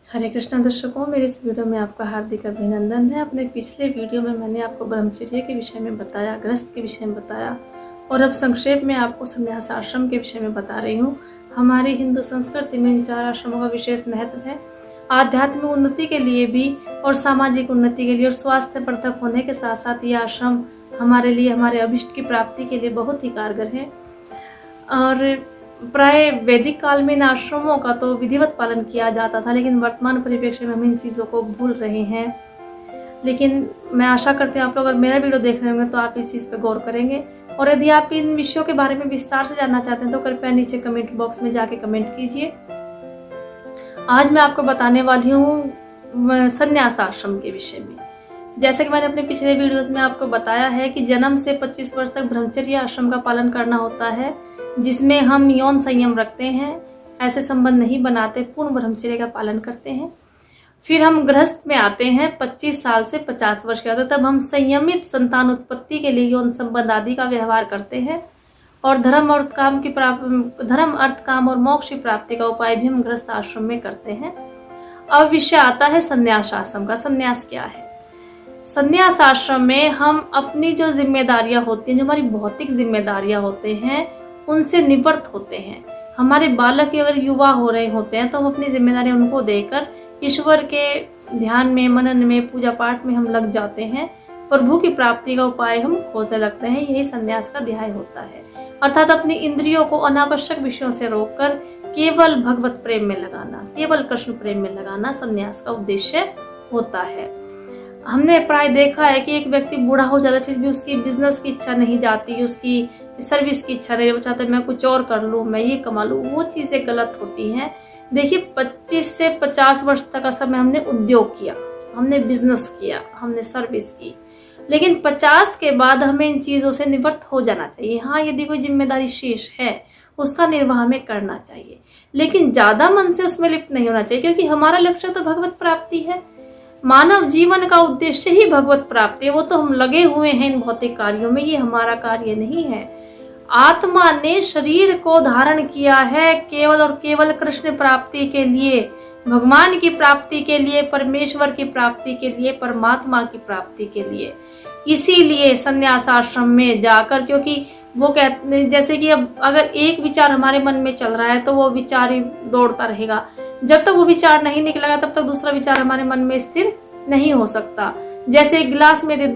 हरे कृष्णा दर्शकों, मेरे इस वीडियो में आपका हार्दिक अभिनंदन है। अपने पिछले वीडियो में मैंने आपको ब्रह्मचर्य के विषय में बताया, गृहस्थ के विषय में बताया और अब संक्षेप में आपको संन्यास आश्रम के विषय में बता रही हूँ। हमारी हिंदू संस्कृति में इन 4 आश्रमों का विशेष महत्व है। आध्यात्मिक उन्नति के लिए भी और सामाजिक उन्नति के लिए और स्वास्थ्य वर्धक होने के साथ साथ ये आश्रम हमारे लिए, हमारे अभिष्ट की प्राप्ति के लिए बहुत ही कारगर है। और प्राय वैदिक काल में इन आश्रमों का तो विधिवत पालन किया जाता था, लेकिन वर्तमान परिप्रेक्ष्य में हम इन चीज़ों को भूल रहे हैं। लेकिन मैं आशा करती हूँ आप लोग अगर मेरा वीडियो देख रहे होंगे तो आप इस चीज़ पे गौर करेंगे। और यदि आप इन विषयों के बारे में विस्तार से जानना चाहते हैं तो कृपया नीचे कमेंट बॉक्स में जाके कमेंट कीजिए। आज मैं आपको बताने वाली हूँ संन्यास आश्रम के विषय में। जैसे कि मैंने अपने पिछले वीडियोस में आपको बताया है कि जन्म से 25 वर्ष तक ब्रह्मचर्य आश्रम का पालन करना होता है, जिसमें हम यौन संयम रखते हैं, ऐसे संबंध नहीं बनाते, पूर्ण ब्रह्मचर्य का पालन करते हैं। फिर हम गृहस्थ में आते हैं 25 साल से 50 वर्ष के होते, तब हम संयमित संतान उत्पत्ति के लिए यौन संबंध आदि का व्यवहार करते हैं और धर्म, अर्थ, काम और मोक्ष की प्राप्ति का उपाय भी हम गृहस्थ आश्रम में करते हैं। अब विषय आता है संन्यास आश्रम का। संन्यास क्या है? संन्यास आश्रम में हम अपनी जो जिम्मेदारियां होती हैं, जो हमारी भौतिक जिम्मेदारियां होते हैं, उनसे निवृत्त होते हैं। हमारे बालक अगर युवा हो रहे होते हैं तो हम अपनी जिम्मेदारियां उनको देकर ईश्वर के ध्यान में, मनन में, पूजा पाठ में हम लग जाते हैं। प्रभु की प्राप्ति का उपाय हम खोजने लगते हैं। यही संन्यास का ध्याय होता है, अर्थात अपनी इंद्रियों को अनावश्यक विषयों से रोककर केवल भगवत प्रेम में लगाना, केवल कृष्ण प्रेम में लगाना संन्यास का उद्देश्य होता है। हमने प्राय देखा है कि एक व्यक्ति बूढ़ा हो जाता है फिर भी उसकी बिजनेस की इच्छा नहीं जाती, उसकी सर्विस की इच्छा नहीं, वो चाहता है मैं कुछ और कर लूँ, मैं ये कमा लूँ। वो चीज़ें गलत होती हैं। देखिए 25 से 50 वर्ष तक का समय हमने उद्योग किया, हमने बिजनेस किया, हमने सर्विस की, लेकिन 50 के बाद हमें इन चीज़ों से निवृत्त हो जाना चाहिए। हाँ, यदि कोई जिम्मेदारी शेष है उसका निर्वाह हमें करना चाहिए, लेकिन ज़्यादा मन से उसमें लिप्त नहीं होना चाहिए, क्योंकि हमारा लक्ष्य तो भगवत प्राप्ति है। मानव जीवन का उद्देश्य ही भगवत प्राप्ति है। वो तो हम लगे हुए हैं इन भौतिक कार्यों में, ये हमारा कार्य नहीं है। आत्मा ने शरीर को धारण किया है केवल और केवल कृष्ण प्राप्ति के लिए, भगवान की प्राप्ति के लिए, परमेश्वर की प्राप्ति के लिए, परमात्मा की प्राप्ति के लिए। इसीलिए संन्यास आश्रम में जाकर, क्योंकि वो कहते, जैसे कि अब अगर एक विचार हमारे मन में चल रहा है तो वो विचार ही दौड़ता रहेगा। जब तक वो विचार नहीं निकलेगा तब तक दूसरा विचार हमारे मन में स्थिर नहीं हो सकता। जैसे एक गिलास में यदि